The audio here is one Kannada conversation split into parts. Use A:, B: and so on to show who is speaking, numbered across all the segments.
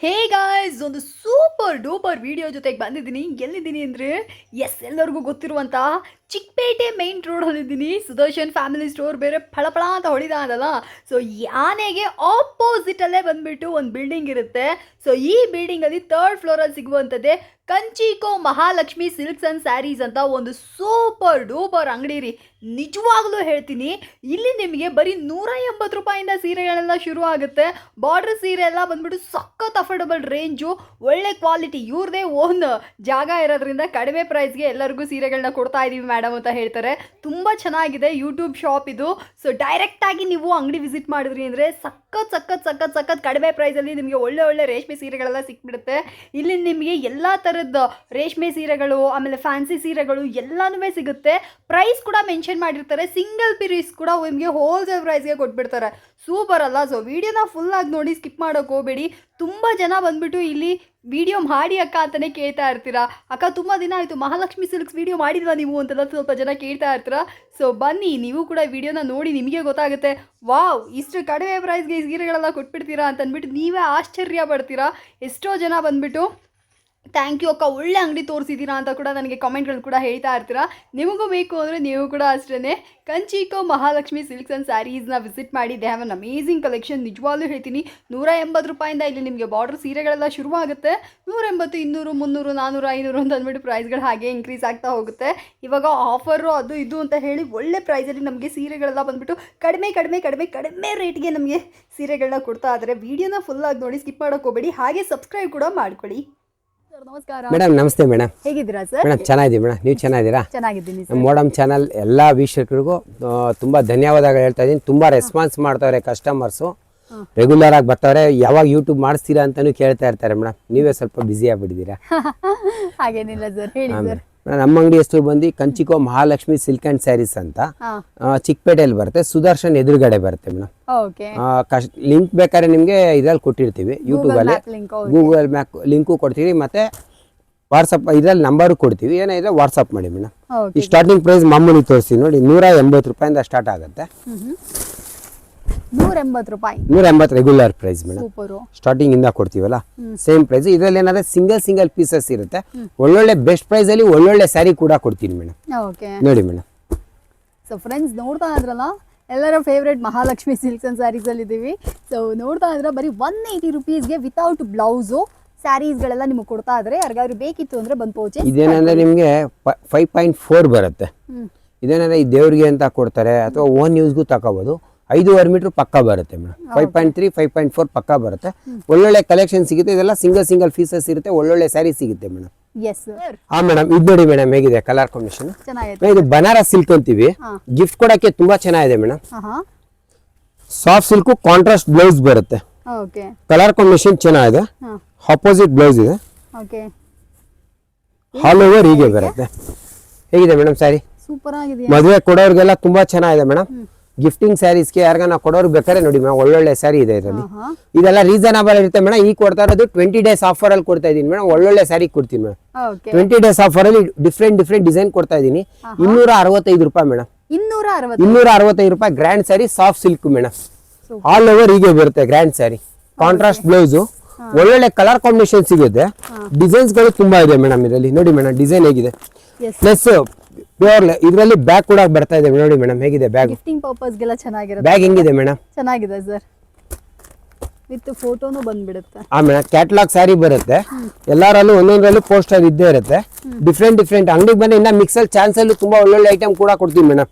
A: ಹೇ ಗಾಯ್ಸ್, ಒಂದು ಸೂಪರ್ ಡೂಪರ್ ವಿಡಿಯೋ ಜೊತೆಗೆ ಬಂದಿದ್ದೀನಿ. ಎಲ್ಲಿದ್ದೀನಿ ಅಂದರೆ ಎಲ್ಲರಿಗೂ ಗೊತ್ತಿರುವಂತಹ ಚಿಕ್ಕಪೇಟೆ ಮೈನ್ ರೋಡಲ್ಲಿದ್ದೀನಿ. ಸುದರ್ಶನ್ ಫ್ಯಾಮಿಲಿ ಸ್ಟೋರ್ ಬೇರೆ ಫಳಫಳ ಅಂತ ಹೊಳಿತಾ ಅದಲ್ಲ. ಸೊ ಆನೆಗೆ ಆಪೋಸಿಟಲ್ಲೇ ಬಂದುಬಿಟ್ಟು ಒಂದು ಬಿಲ್ಡಿಂಗ್ ಇರುತ್ತೆ. ಸೊ ಈ ಬಿಲ್ಡಿಂಗಲ್ಲಿ 3rd ಫ್ಲೋರಲ್ಲಿ ಸಿಗುವಂಥದ್ದೇ ಕಂಚಿಕೋ ಮಹಾಲಕ್ಷ್ಮಿ ಸಿಲ್ಕ್ಸ್ ಆ್ಯಂಡ್ ಸ್ಯಾರೀಸ್ ಅಂತ ಒಂದು ಸೂಪರ್ ಡೂಪರ್ ಅಂಗಡಿ ರೀ. ನಿಜವಾಗ್ಲೂ ಹೇಳ್ತೀನಿ, ಇಲ್ಲಿ ನಿಮಗೆ ಬರೀ 180 ರೂಪಾಯಿಂದ ಸೀರೆಗಳೆಲ್ಲ ಶುರು ಆಗುತ್ತೆ. ಬಾರ್ಡರ್ ಸೀರೆ ಎಲ್ಲ ಬಂದ್ಬಿಟ್ಟು ಸಖತ್ ಅಫೋರ್ಡಬಲ್ ರೇಂಜು, ಒಳ್ಳೆ ಕ್ವಾಲಿಟಿ. ಇವ್ರದೇ ಓನ್ ಜಾಗ ಇರೋದ್ರಿಂದ ಕಡಿಮೆ ಪ್ರೈಸ್ಗೆ ಎಲ್ಲರಿಗೂ ಸೀರೆಗಳನ್ನ ಕೊಡ್ತಾ ಇದ್ದೀವಿ ಮೇಡಮ್ ಅಂತ ಹೇಳ್ತಾರೆ. ತುಂಬ ಚೆನ್ನಾಗಿದೆ ಯೂಟ್ಯೂಬ್ ಶಾಪ್ ಇದು. ಸೊ ಡೈರೆಕ್ಟಾಗಿ ನೀವು ಅಂಗಡಿ ವಿಸಿಟ್ ಮಾಡಿದ್ರಿ ಅಂದರೆ ಸಖತ್ ಕಡಿಮೆ ಪ್ರೈಸಲ್ಲಿ ನಿಮಗೆ ಒಳ್ಳೆ ರೇಷ್ಮೆ ಸೀರೆಗಳೆಲ್ಲ ಸಿಕ್ಬಿಡುತ್ತೆ. ಇಲ್ಲಿ ನಿಮಗೆ ಎಲ್ಲ ಥರದ ರೇಷ್ಮೆ ಸೀರೆಗಳು, ಆಮೇಲೆ ಫ್ಯಾನ್ಸಿ ಸೀರೆಗಳು ಎಲ್ಲನೂ ಸಿಗುತ್ತೆ. ಪ್ರೈಸ್ ಕೂಡ ಮೆನ್ಷನ್ ಮಾಡಿರ್ತಾರೆ. ಸಿಂಗಲ್ ಪೀಸ್ ಕೂಡ ನಿಮಗೆ ಹೋಲ್ಸೇಲ್ ಪ್ರೈಸ್ಗೆ ಕೊಟ್ಬಿಡ್ತಾರೆ. ಸೂಪರ್ ಅಲ್ಲ? ಸೊ ವಿಡಿಯೋನ ಫುಲ್ಲಾಗಿ ನೋಡಿ, ಸ್ಕಿಪ್ ಮಾಡೋಕೆ ಹೋಗಬೇಡಿ. ತುಂಬ ಜನ ಬಂದುಬಿಟ್ಟು ಇಲ್ಲಿ ವಿಡಿಯೋ ಮಾಡಿ ಅಕ್ಕ ಅಂತಲೇ ಕೇಳ್ತಾ ಇರ್ತೀರಾ. ಅಕ್ಕ ತುಂಬ ದಿನ ಆಯಿತು, ಮಹಾಲಕ್ಷ್ಮಿ ಸಿಲ್ಕ್ಸ್ ವಿಡಿಯೋ ಮಾಡಿದ್ವಾ ನೀವು ಅಂತೆಲ್ಲ ಸ್ವಲ್ಪ ಜನ ಕೇಳ್ತಾ ಇರ್ತೀರಾ. ಸೊ ಬನ್ನಿ, ನೀವು ಕೂಡ ವಿಡಿಯೋನ ನೋಡಿ, ನಿಮಗೆ ಗೊತ್ತಾಗುತ್ತೆ, ವಾವ್ ಇಷ್ಟು ಕಡಿಮೆ ಪ್ರೈಸ್ಗೆ ಈ ಸೀರೆಗಳೆಲ್ಲ ಕೊಟ್ಬಿಡ್ತೀರಾ ಅಂತ ಅಂದ್ಬಿಟ್ಟು ನೀವೇ ಆಶ್ಚರ್ಯ ಪಡ್ತೀರಾ. ಎಷ್ಟೋ ಜನ ಬಂದುಬಿಟ್ಟು ಥ್ಯಾಂಕ್ ಯು ಅಕ್ಕ, ಒಳ್ಳೆ ಅಂಗಡಿ ತೋರಿಸಿದ್ದೀರಾ ಅಂತ ಕೂಡ ನನಗೆ ಕಾಮೆಂಟ್ಗಳು ಕೂಡ ಹೇಳ್ತಾ ಇರ್ತೀರಾ. ನಿಮಗೂ ಬೇಕು ಅಂದರೆ ನೀವು ಕೂಡ ಅಷ್ಟೇ ಕಂಚಿಕೋ ಮಹಾಲಕ್ಷ್ಮಿ ಸಿಲ್ಕ್ಸ್ ಆ್ಯಂಡ್ ಸ್ಯಾರೀಸ್ನ ವಿಸಿಟ್ ಮಾಡಿ. They have an amazing collection. ನಿಜವಾಗ್ಲೂ ಹೇಳ್ತೀನಿ, 180 ರೂಪಾಯಿಂದ ಇಲ್ಲಿ ನಿಮಗೆ ಬಾರ್ಡರ್ ಸೀರೆಗಳೆಲ್ಲ ಶುರುವಾಗುತ್ತೆ. 180, 200, 300, 400, 500 ಅಂತ ಅಂದ್ಬಿಟ್ಟು ಪ್ರೈಸ್ಗಳು ಹಾಗೆ ಇನ್ಕ್ರೀಸ್ ಆಗ್ತಾ ಹೋಗುತ್ತೆ. ಇವಾಗ ಆಫರು ಅದು ಇದು ಅಂತ ಹೇಳಿ ಒಳ್ಳೆ ಪ್ರೈಸಲ್ಲಿ ನಮಗೆ ಸೀರೆಗಳೆಲ್ಲ ಬಂದುಬಿಟ್ಟು ಕಡಿಮೆ ರೇಟ್ಗೆ ನಮಗೆ ಸೀರೆಗಳನ್ನ ಕೊಡ್ತಾ ಇದ್ದಾರೆ. ವಿಡಿಯೋನ ಫುಲ್ಲಾಗಿ ನೋಡಿ, ಸ್ಕಿಪ್ ಮಾಡೋಕೆ ಹೋಗಬೇಡಿ. ಹಾಗೆ ಸಬ್ಸ್ಕ್ರೈಬ್ ಕೂಡ ಮಾಡ್ಕೊಳ್ಳಿ. ನಮಸ್ಕಾರ
B: ಮೇಡಮ್. ನಮಸ್ತೆ ಮೇಡಮ್.
A: ಹೇಗಿದ್ದೀರಾ ಸರ್?
B: ಮೇಡಮ್ ಚೆನ್ನಾಗಿದ್ದೀವಿ ಮೇಡಮ್, ನೀವು ಚೆನ್ನಾಗಿದ್ದೀರಾ?
A: ಚೆನ್ನಾಗಿದ್ದೀನಿ ಸರ್.
B: ನಮ್ಮ ಮೋಡಮ್ ಚಾನಲ್ ಎಲ್ಲ ವೀಕ್ಷಕರಿಗೂ ತುಂಬ ಧನ್ಯವಾದಗಳು ಹೇಳ್ತಾ ಇದ್ದೀನಿ. ತುಂಬ ರೆಸ್ಪಾನ್ಸ್ ಮಾಡ್ತಾವ್ರೆ ಕಸ್ಟಮರ್ಸು, ರೆಗ್ಯುಲರ್ ಆಗಿ ಬರ್ತಾವ್ರೆ. ಯಾವಾಗ ಯೂಟ್ಯೂಬ್ ಮಾಡಿಸ್ತೀರಾ ಅಂತಲೂ ಕೇಳ್ತಾ ಇರ್ತಾರೆ ಮೇಡಮ್. ನೀವೇ ಸ್ವಲ್ಪ ಬ್ಯುಸಿ ಆಗಿಬಿಟ್ಟಿದ್ದೀರಾ.
A: ಹಾಗೇನಿಲ್ಲ ಸರ್, ಹೇಳಿ ಸರ್.
B: ನಮ್ಮ ಅಂಗಡಿ ಹೆಸರು ಬಂದು ಕಂಚಿಕೋ ಮಹಾಲಕ್ಷ್ಮಿ ಸಿಲ್ಕ್ ಆ್ಯಂಡ್ ಸ್ಯಾರೀಸ್ ಅಂತ ಚಿಕ್ಕಪೇಟೆಯಲ್ಲಿ ಬರುತ್ತೆ. ಸುದರ್ಶನ್ ಎದುರುಗಡೆ ಬರುತ್ತೆ ಮೇಡಮ್. ಲಿಂಕ್ ಬೇಕಾದ್ರೆ ನಿಮಗೆ ಇದ್ರಲ್ಲಿ ಕೊಟ್ಟಿರ್ತೀವಿ, ಯೂಟ್ಯೂಬಲ್ಲಿ ಗೂಗಲ್ ಮ್ಯಾಪ್ ಲಿಂಕು ಕೊಡ್ತೀವಿ, ಮತ್ತೆ ವಾಟ್ಸಪ್ ಇದರಲ್ಲಿ ನಂಬರು ಕೊಡ್ತೀವಿ. ಏನಿದೆ ವಾಟ್ಸಪ್ ಮಾಡಿ ಮೇಡಮ್. ಈ ಸ್ಟಾರ್ಟಿಂಗ್ ಪ್ರೈಸ್ ಮಾಮೂಲಿ ತೋರಿಸ್ತೀವಿ ನೋಡಿ, 180 ರೂಪಾಯಿಂದ ಸ್ಟಾರ್ಟ್ ಆಗುತ್ತೆ.
A: 180 ರೂಪಾಯಿ,
B: 180 ರೆಗ್ಯುಲರ್ ಪ್ರೈಸ್ ಮೇಡಮ್. ಸ್ಟಾರ್ಟಿಂಗ್ ಇಂದ ಕೊಡ್ತೀವಲ್ಲ ಸೇಮ್ ಪ್ರೈಸ್. ಇದರಲ್ಲಿ ಏನಾದ್ರೆ ಸಿಂಗಲ್ ಪೀಸಸ್ ಇರುತ್ತೆ. ಒಳ್ಳೊಳ್ಳೆ ಬೆಸ್ಟ್ ಪ್ರೈಸ್ ಅಲ್ಲಿ ಒಳ್ಳೊಳ್ಳೆ ಸ್ಯಾರಿ ಕೂಡ ಕೊಡ್ತೀನಿ ಮೇಡಮ್. ನೋಡಿ ಮೇಡಮ್.
A: ಸೊ ಫ್ರೆಂಡ್ಸ್, ನೋಡ್ತಾ ಇದ್ರಲ್ಲ, ಎಲ್ಲರ favourite Mahalakshmi silks and saris ಅಲ್ಲಿ ಇದೀವಿ. ಸೊ ನೋಡ್ತಾ ಇದ್ರೆ ಬರೀ 180 ರೂಪೀಸ್ಗೆ ವಿತೌಟ್ ಬ್ಲೌಸು ಸ್ಯಾರೀಸ್ಗಳೆಲ್ಲ ನಿಮಗೆ ಕೊಡ್ತಾ ಇದ್ರೆ. ಯಾರಿಗಾದ್ರು ಬೇಕಿತ್ತು ಅಂದ್ರೆ ಬಂದು ಪೋಚೆ.
B: ಇದೇನಂದ್ರೆ ನಿಮಗೆ 5.4 ಬರುತ್ತೆ. ಇದೇನಂದ್ರೆ ಈ ದೇವ್ರಿಗೆ ಅಂತ ಕೊಡ್ತಾರೆ, ಅಥವಾ ಓನ್ ಯೂಸ್ಗೂ ತಗೋಬಹುದು. 5.5 ಮೀಟರ್ ಪಕ್ಕ ಬರುತ್ತೆ ಮೇಡಮ್. 5.3, 5.4 ಪಕ್ಕ ಬರುತ್ತೆ. ಒಳ್ಳೊಳ್ಳೆ ಕಲೆಕ್ಷನ್ ಸಿಗುತ್ತೆ. ಇದೆಲ್ಲ ಸಿಂಗಲ್ ಪೀಸಸ್ ಇರುತ್ತೆ. ಒಳ್ಳೊಳ್ಳೆ ಸ್ಯಾರಿ ಸಿಗುತ್ತೆ ಮೇಡಮ್. ಹಾ ಮೇಡಮ್, ಇದು ನೋಡಿ ಮೇಡಮ್, ಹೇಗಿದೆ ಕಲರ್ ಕಾಂಬಿನೇಷನ್. ಇದು ಬನಾರಸ್ ಸಿಲ್ಕ್ ಅಂತೀವಿ. ಗಿಫ್ಟ್ ಕೊಡಕ್ಕೆ ತುಂಬಾ ಚೆನ್ನಾಗಿದೆ madam. Soft silk, contrast blouse ಬರುತ್ತೆ. ಕಲರ್ ಕಾಂಬಿನೇಷನ್ ಚೆನ್ನಾಗಿದೆ. ಆಪೋಸಿಟ್ ಬ್ಲೌಸ್ ಇದೆ. ಆಲ್ ಓವರ್ ಹೀಗೆ ಬರುತ್ತೆ. ಹೇಗಿದೆ ಮೇಡಮ್ ಸ್ಯಾರಿ?
A: ಸೂಪರ್ ಆಗಿದೆ.
B: ಮದುವೆ ಕೊಡೋರ್ಗೆಲ್ಲ ತುಂಬಾ ಚೆನ್ನಾಗಿದೆ ಮೇಡಮ್. ಗಿಫ್ಟಿಂಗ್ ಸ್ಯಾರೀಸ್ಗೆ ಯಾರಿಗಾನ ಕೊಡೋರು ಬೇಕಾದ್ರೆ ನೋಡಿ ಮೇಡಮ್, ಒಳ್ಳೊಳ್ಳೆ ಸ್ಯಾರಿ ಇದೆ ಇದರಲ್ಲಿ. ಇದೆಲ್ಲ ರೀಸನಬಲ್ ಇರುತ್ತೆ ಮೇಡಮ್. ಈಗ ಕೊಡ್ತಾ ಇರೋದು 20 ಡೇಸ್ ಆಫರ್ ಅಲ್ಲಿ ಕೊಡ್ತಾ ಇದೀನಿ ಮೇಡಮ್. ಒಳ್ಳೊಳ್ಳೆ ಸ್ಯಾರಿ ಕೊಡ್ತೀನಿ ಮೇಡಮ್. 20 ಡೇಸ್ ಆಫರ್ ಅಲ್ಲಿ ಡಿಫ್ರೆಂಟ್ ಡಿಸೈನ್ ಕೊಡ್ತಾ ಇದೀನಿ. 265 ರೂಪಾಯಿ ಮೇಡಮ್. 265 ರೂಪಾಯಿ grand sari, soft silk madam. All over ಹೀಗೆ ಬರುತ್ತೆ ಗ್ರ್ಯಾಂಡ್ ಸ್ಯಾರಿ. ಕಾಂಟ್ರಾಸ್ಟ್ ಬ್ಲೌಸ್, ಒಳ್ಳೊಳ್ಳೆ ಕಲರ್ ಕಾಂಬಿನೇಷನ್ ಸಿಗುತ್ತೆ. ಡಿಸೈನ್ಸ್ ಗಳು ತುಂಬಾ ಇದೆ ಮೇಡಮ್ ಇದರಲ್ಲಿ. ನೋಡಿ ಮೇಡಮ್, ಡಿಸೈನ್ ಹೇಗಿದೆ. ಪ್ಲಸ್ ಪ್ಯೂರ್ ಇದರಲ್ಲಿ ಬ್ಯಾಗ್ ಕೂಡ ಬರ್ತಾ ಇದೆ ನೋಡಿ ಮೇಡಮ್. ಹೇಗಿದೆ ಬ್ಯಾಗ್?
A: ಗಿಫ್ಟಿಂಗ್ ಪರ್ಪಸ್ ಗೆಲ್ಲ ಚೆನ್ನಾಗಿರುತ್ತೆ.
B: ಬ್ಯಾಗ್ ಹೆಂಗಿದೆ ಮೇಡಮ್?
A: ಚೆನ್ನಾಗಿದೆ ಸರ್, ವಿತ್ ಫೋಟೋನು ಬಂದ್ಬಿಡುತ್ತೆ.
B: ಮೇಡಮ್, ಕ್ಯಾಟಲಾಗ್ ಸ್ಯಾರಿ ಬರುತ್ತೆ. ಎಲ್ಲರಲ್ಲೂ ಒಂದೊಂದರಲ್ಲೂ ಪೋಸ್ಟರ್ ಇದ್ದೇ ಇರುತ್ತೆ. ಡಿಫ್ರೆಂಟ್ ಅಂಗಡಿಗೆ ಬಂದ್ರೆ ಇನ್ನ ಮಿಕ್ಸಲ್ ಚಾನ್ಸ್ ಅಲ್ಲೂ ತುಂಬಾ ಒಳ್ಳೊಳ್ಳೆ ಐಟಮ್ ಕೂಡ ಕೊಡ್ತೀವಿ ಮೇಡಮ್.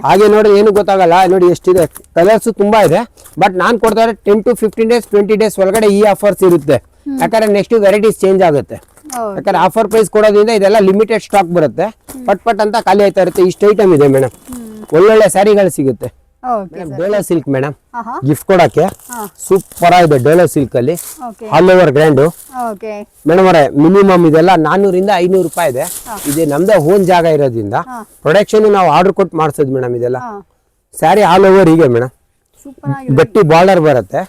B: ಹಾಗೆ ನೋಡಿ, ಏನು ಗೊತ್ತಾಗಲ್ಲ ನೋಡಿ, ಎಷ್ಟಿದೆ ಕಲರ್ಸ್ ತುಂಬಾ ಇದೆ. ಬಟ್ ನಾನ್ ಕೊಡ್ತಾ 10 to 15 ಡೇಸ್ 20 ಡೇಸ್ ಒಳಗಡೆ ಈ ಆಫರ್ಸ್ ಇರುತ್ತೆ. ಯಾಕಂದ್ರೆ ನೆಕ್ಸ್ಟ್ ವೆರೈಟೀಸ್ ಚೇಂಜ್ ಆಗುತ್ತೆ. ಯಾಕಂದ್ರೆ ಆಫರ್ ಪ್ರೈಸ್ ಕೊಡೋದ್ರಿಂದ ಇದೆಲ್ಲ ಲಿಮಿಟೆಡ್ ಸ್ಟಾಕ್ ಬರುತ್ತೆ. ಪಟ್ ಅಂತ ಖಾಲಿ ಆಯ್ತಾ ಇರುತ್ತೆ. ಇಷ್ಟು ಐಟಮ್ ಇದೆ ಮೇಡಮ್. ಒಳ್ಳೊಳ್ಳೆ ಸ್ಯಾರಿಗಳು ಸಿಗುತ್ತೆ. ಡೋಲೋ ಸಿಲ್ಕ್ ಮೇಡಮ್, ಗಿಫ್ಟ್ ಕೊಡಕ್ಕೆ ಸೂಪರ್ ಆಗಿದೆ. ಡೋಲೋ ಸಿಲ್ಕ್ ಅಲ್ಲಿ ಆಲ್ ಓವರ್ ಗ್ರ್ಯಾಂಡ್ ಮೇಡಮ್ ಅವರೇ. ಮಿನಿಮಮ್ ಇದೆಲ್ಲ 400 ಇಂದ 500 ರೂಪಾಯಿ ಇದೆ. ಇದು ನಮ್ದೇ ಓನ್ ಜಾಗ ಇರೋದ್ರಿಂದ ಪ್ರೊಡಕ್ಷನ್ ನಾವು ಆರ್ಡರ್ ಕೊಟ್ಟು ಮಾಡಿಸೋದು ಮೇಡಮ್. ಇದೆಲ್ಲ ಸ್ಯಾರಿ ಆಲ್ ಓವರ್ ಹೀಗೆ ಮೇಡಮ್. ಗಟ್ಟಿ ಬಾರ್ಡರ್ ಬರುತ್ತೆ.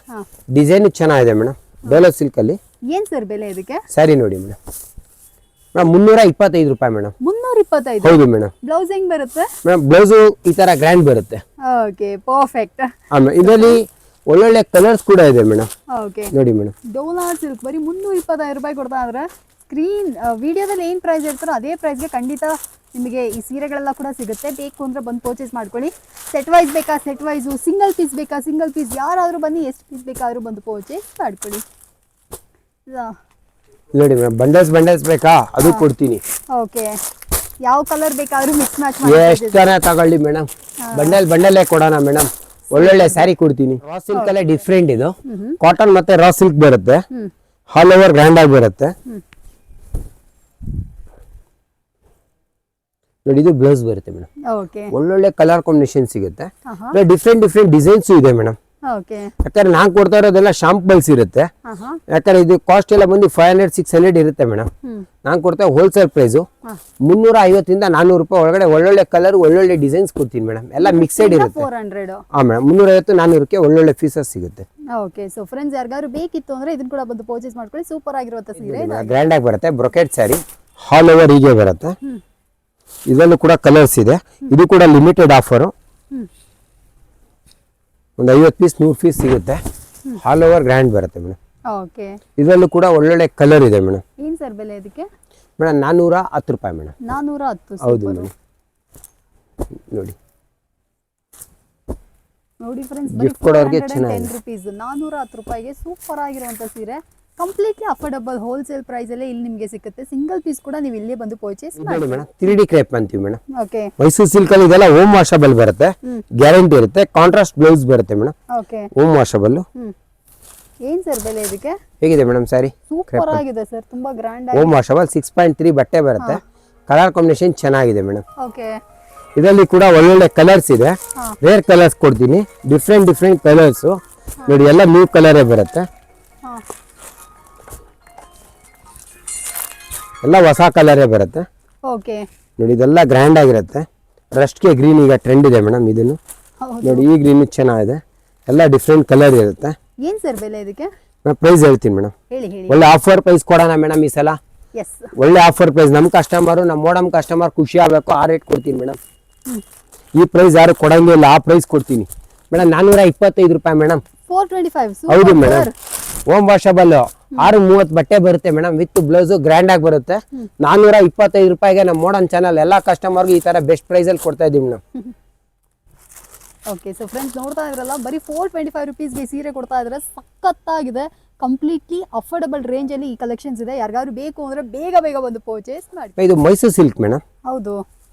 B: ಡಿಸೈನ್ ಚೆನ್ನಾಗಿದೆ ಮೇಡಮ್. ಡೋಲೋ ಸಿಲ್ಕ್ ಅಲ್ಲಿ
A: ಏನ್ ಸರ್ ಬೆಲೆ ಇದಕ್ಕೆ?
B: ಸ್ಯಾರಿ ನೋಡಿ ಮೇಡಮ್, 325 ರೂಪಾಯಿ ಮೇಡಮ್.
A: 325?
B: ಹೌದು ಮೇಡಮ್.
A: ಬ್ಲೌಸ್ ಹೆಂಗ್ ಬರುತ್ತೆ
B: ಮೇಡಮ್? ಬ್ಲೌಸ್ ಈ ತರ ಗ್ರ್ಯಾಂಡ್ ಬರುತ್ತೆ.
A: Okay, perfect.
B: ಇದರಲ್ಲಿ ಒಳ್ಳೊಳ್ಳೆ ಕಲರ್ಸ್ ಕೂಡ ಇದೆ ಮೇಡಮ್.
A: ಓಕೆ,
B: ನೋಡಿ ಮೇಡಮ್,
A: ಡೋಲಾ ಸಿಲ್ಕ್ ಬರೀ 325 ರೂಪಾಯಿ ಕೊಡ್ತಾ ಇದ್ರೆ ಸ್ಕ್ರೀನ್ ವಿಡಿಯೋದಲ್ಲಿ ಏನು ಪ್ರೈಸ್ ಇರ್ತಾರೋ ಅದೇ ಪ್ರೈಸ್ಗೆ ಖಂಡಿತ ನಿಮಗೆ ಈ ಸೀರೆಗಳೆಲ್ಲ ಕೂಡ ಸಿಗುತ್ತೆ. ಬೇಕು ಅಂದರೆ ಬಂದು ಪರ್ಚೇಸ್ ಮಾಡ್ಕೊಳ್ಳಿ. ಸೆಟ್ ವೈಸ್ ಬೇಕಾ ಸೆಟ್ ವೈಸು, ಸಿಂಗಲ್ ಪೀಸ್ ಬೇಕಾ ಸಿಂಗಲ್ ಪೀಸ್, ಯಾರಾದರೂ ಬನ್ನಿ ಎಷ್ಟು ಪೀಸ್ ಬೇಕಾದರೂ ಬಂದು ಪರ್ಚೇಸ್ ಮಾಡ್ಕೊಳ್ಳಿ.
B: ನೋಡಿ ಮೇಡಮ್, ಬಂಡಲ್ಸ್ ಬೇಕಾ ಅದು ಕೊಡ್ತೀನಿ.
A: ಓಕೆ, ಯಾವ ಕಲರ್ ಬೇಕಾದರೂ ಮಿಕ್ಸ್ ಮ್ಯಾಚ್
B: ಎಷ್ಟು ಜನ ತಗೊಳ್ಳಿ ಮೇಡಮ್, ಬಂಡಲೇ ಕೊಡೋಣ ಮೇಡಮ್. ಒಳ್ಳೊಳ್ಳೆ ಸ್ಯಾರಿ ಕೊಡ್ತೀನಿ. ರಾ ಸಿಲ್ಕ್ ಅಲ್ಲೇ ಡಿಫ್ರೆಂಟ್ ಇದು, ಕಾಟನ್ ಮತ್ತೆ ರಾ ಸಿಲ್ಕ್ ಬರುತ್ತೆ, ಆಲ್ ಓವರ್ ಗ್ರ್ಯಾಂಡ್ ಆಗಿ ಬರುತ್ತೆ. ನೋಡಿ ಇದು ಬ್ಲೌಸ್ ಬರುತ್ತೆ ಮೇಡಮ್.
A: ಓಕೆ,
B: ಒಳ್ಳೊಳ್ಳೆ ಕಲರ್ ಕಾಂಬಿನೇಷನ್ ಸಿಗುತ್ತೆ. ಡಿಫ್ರೆಂಟ್ ಡಿಸೈನ್ಸ್ ಇದೆ ಮೇಡಮ್.
A: ಓಕೆ,
B: ಯಾಕಂದ್ರೆ ನಾನ್ ಕೊಡ್ತಾ ಇರೋದೆಲ್ಲ ಶಾಂಪಲ್ಸ್ ಇರುತ್ತೆ. ಯಾಕಂದ್ರೆ ಇದು ಕಾಸ್ಟ್ ಎಲ್ಲ ಬಂದು 500-600 ಇರುತ್ತೆ ಮೇಡಮ್. ನಾನ್ ಕೊಡ್ತಾ ಹೋಲ್ಸೇಲ್ ಪ್ರೈಸ್ 350 400 ರೂಪಾಯಿ ಒಳಗಡೆ ಒಳ್ಳೊಳ್ಳೆ ಕಲರ್ ಒಳ್ಳೊಳ್ಳೆ ಡಿಸೈನ್ಸ್ ಕೊಡ್ತೀನಿ ಮೇಡಮ್. ಎಲ್ಲ ಮಿಕ್ಸೆಡ್ ಇರುತ್ತೆ.
A: 400.
B: ಹಾ ಮೇಡಮ್, 350-400ಕ್ಕೆ ಒಳ್ಳೊಳ್ಳೆ ಪೀಸಸ್ ಸಿಗುತ್ತೆ.
A: ಓಕೆ, ಸೊ ಫ್ರೆಂಡ್ಸ್ ಯಾರಿಗಾದ್ರು ಬೇಕಿತ್ತು ಅಂದ್ರೆ ಇದನ್ನ ಕೂಡ ಬಂದು ಪರ್ಚೇಸ್ ಮಾಡ್ಕೊಳ್ಳಿ. ಸೂಪರ್ ಆಗಿರುವಂತ ಸೀರೆ,
B: ಗ್ರ್ಯಾಂಡ್ ಆಗಿ ಬರುತ್ತೆ. ಬ್ರೊಕೆಟ್ ಸ್ಯಾರಿ ಆಲ್ ಓವರ್ ಹೀಗೆ ಬರುತ್ತೆ. ಇದರಲ್ಲೂ ಕೂಡ ಕಲರ್ಸ್ ಇದೆ. ಇದು ಕೂಡ ಲಿಮಿಟೆಡ್ ಆಫರ್, ಒಂದು 50 ಪೀಸ್ 100 ಪೀಸ್ ಸಿಗುತ್ತೆ. ಆಲ್ ಓವರ್ ಗ್ರ್ಯಾಂಡ್ ಬರುತ್ತೆ ಮೇಡಮ್.
A: ಓಕೆ,
B: ಇದರಲ್ಲೂ ಕೂಡ ಒಳ್ಳೊಳ್ಳೆ ಕಲರ್ ಇದೆ ಮೇಡಮ್.
A: ಏನ್ ಸರ್ ಬೆಲೆ ಇದಕ್ಕೆ?
B: ಮೇಡಮ್ 410 ರೂಪಾಯಿ ಮೇಡಮ್.
A: 410.
B: ಹೌದು ಮೇಡಮ್. ನೋಡಿ
A: ನೋಡಿ ಫ್ರೆಂಡ್ಸ್,
B: ಗಿಫ್ಟ್ ಕೊಡೋರಿಗೆ ಚೆನ್ನಾಗಿದೆ.
A: 10 ರೂಪೀಸ್ 410 ರೂಪಾಯಿಗೆ ಸೂಪರ್ ಆಗಿರುವಂತ ಸೀರೆ, ಕಂಪ್ಲೀಟ್ಲಿ ಅಫೋರ್ಡಬಲ್ ಹೋಲ್ಸೇಲ್ ಪ್ರೈಸ್ ಅಲ್ಲೇ ಇಲ್ಲಿ ನಿಮಗೆ ಸಿಗುತ್ತೆ. ಸಿಂಗಲ್ ಪೀಸ್ ಕೂಡ ನೀವು ಇಲ್ಲೇ ಬಂದು ಪರ್ಚೇಸ್ ಮಾಡಿ
B: ಮೇಡಮ್. 3D ಕ್ರೇಪ್ ಅಂತೀವಿ ಮೇಡಮ್.
A: ಓಕೆ,
B: ಮೈಸೂರು ಸಿಲ್ಕ್ ಅಲ್ಲಿ ಇದೆಲ್ಲ ಹೋಮ್ ವಾಷಬಲ್ ಬರುತ್ತೆ, ಗ್ಯಾರಂಟಿ ಇರುತ್ತೆ. ಕಾಂಟ್ರಾಸ್ಟ್ ಬ್ಲೌಸ್ ಬರುತ್ತೆ ಮೇಡಮ್.
A: Okay,
B: home washable.
A: ಏನ್ ಸರ್ ಬೆಲೆ ಇದಕ್ಕೆ?
B: ಹೇಗಿದೆ ಮೇಡಮ್ ಸ್ಯಾರಿ?
A: ಸೂಪರ್ ಆಗಿದೆ ಸರ್, ತುಂಬಾ ಗ್ರ್ಯಾಂಡ್ ಆಗಿದೆ.
B: ಹೋಮ್ ವಾಷಬಲ್ 6.3 ಬಟ್ಟೆ ಬರುತ್ತೆ. ಕಲರ್ ಕಾಂಬಿನೇಷನ್ ಚೆನ್ನಾಗಿದೆ ಮೇಡಮ್.
A: ಓಕೆ,
B: ಇದರಲ್ಲಿ ಕೂಡ ಒಳ್ಳೊಳ್ಳೆ ಕಲರ್ಸ್ ಇದೆ. ರೇರ್ ಕಲರ್ಸ್ ಕೊಡ್ತೀನಿ, ಡಿಫ್ರೆಂಟ್ ಕಲರ್ಸ್. ನೋಡಿ ಎಲ್ಲ ನ್ಯೂ ಕಲರೇ ಬರುತ್ತೆ, ಎಲ್ಲ ಹೊಸ ಕಲರೇ ಬರುತ್ತೆ.
A: ಓಕೆ,
B: ನೋಡಿ ಇದೆಲ್ಲ ಗ್ರ್ಯಾಂಡ್ ಆಗಿರುತ್ತೆ. ರಸ್ಟ್ಗೆ ಗ್ರೀನ್ ಈಗ ಟ್ರೆಂಡ್ ಇದೆ ಮೇಡಮ್. ಇದನ್ನು ನೋಡಿ, ಈ ಗ್ರೀನ್ ಚೆನ್ನಾಗಿದೆ. ಎಲ್ಲ ಡಿಫ್ರೆಂಟ್ ಕಲರ್ ಇರುತ್ತೆ.
A: ಏನ್ ಸರ್ ಬೆಲೆ ಇದಕ್ಕೆ?
B: ಪ್ರೈಸ್ ಹೇಳ್ತೀನಿ ಮೇಡಮ್.
A: ಹೇಳಿ.
B: ಒಳ್ಳೆ ಆಫರ್ ಪ್ರೈಸ್ ಕೊಡೋಣ ಮೇಡಮ್ ಈ ಸಲ.
A: ಎಸ್,
B: ಒಳ್ಳೆ ಆಫರ್ ಪ್ರೈಸ್. ನಮ್ಮ ಕಸ್ಟಮರು, ನಮ್ಮ ಮೋಡಮ್ ಕಸ್ಟಮರ್ ಖುಷಿ ಆಗಬೇಕು. ಆ ರೇಟ್ ಕೊಡ್ತೀನಿ ಮೇಡಮ್. ಈ ಪ್ರೈಸ್ ಯಾರು ಕೊಡಂಗಿಲ್ಲ, ಆ ಪ್ರೈಸ್ ಕೊಡ್ತೀನಿ ಮೇಡಮ್. 425 ರೂಪಾಯಿ ಮೇಡಮ್.
A: 425.
B: ಹೌದು ಮೇಡಮ್. ಹೋಮ್ ವಾಷಬಲ್ 630 ಬಟ್ಟೆ ಬರುತ್ತೆ ಮೇಡಮ್, ವಿತ್ ಬ್ಲೌಸ್ ಗ್ರ್ಯಾಂಡ್ ಆಗಿ ಬರುತ್ತೆ. 425 ರೂಪಾಯಿಗೆ ನಮ್ಮ ಮೋಡನ್ ಚಾನಲ್ ಎಲ್ಲ ಕಸ್ಟಮರ್ಗೂ ಈ ತರ ಬೆಸ್ಟ್ ಪ್ರೈಸ್ ಅಲ್ಲಿ ಕೊಡ್ತಾ ಇದೀವಿ ಮೇಡಮ್.
A: ಓಕೆ, ಸೊ ಫ್ರೆಂಡ್ಸ್ ನೋಡ್ತಾ ಇದ್ರಲ್ಲ, ಬರೀ 425 ರೂಪೀಸ್ಗೆ ಸೀರೆ ಕೊಡ್ತಾ ಇದ್ರೆ ಸಖತ್ತಾಗಿದೆ. ಕಂಪ್ಲೀಟ್ಲಿ ಅಫೋರ್ಡಬಲ್ ರೇಂಜ್ ಅಲ್ಲಿ ಈ ಕಲೆಕ್ಷನ್ಸ್ ಇದೆ. ಯಾರಿಗಾದ್ರು ಬೇಕು ಅಂದ್ರೆ ಬೇಗ ಬಂದು ಪರ್ಚೇಸ್ ಮಾಡಿ.
B: ಇದು ಮೈಸೂರು ಸಿಲ್ಕ್ ಮೇಡಮ್.
A: ಹೌದು,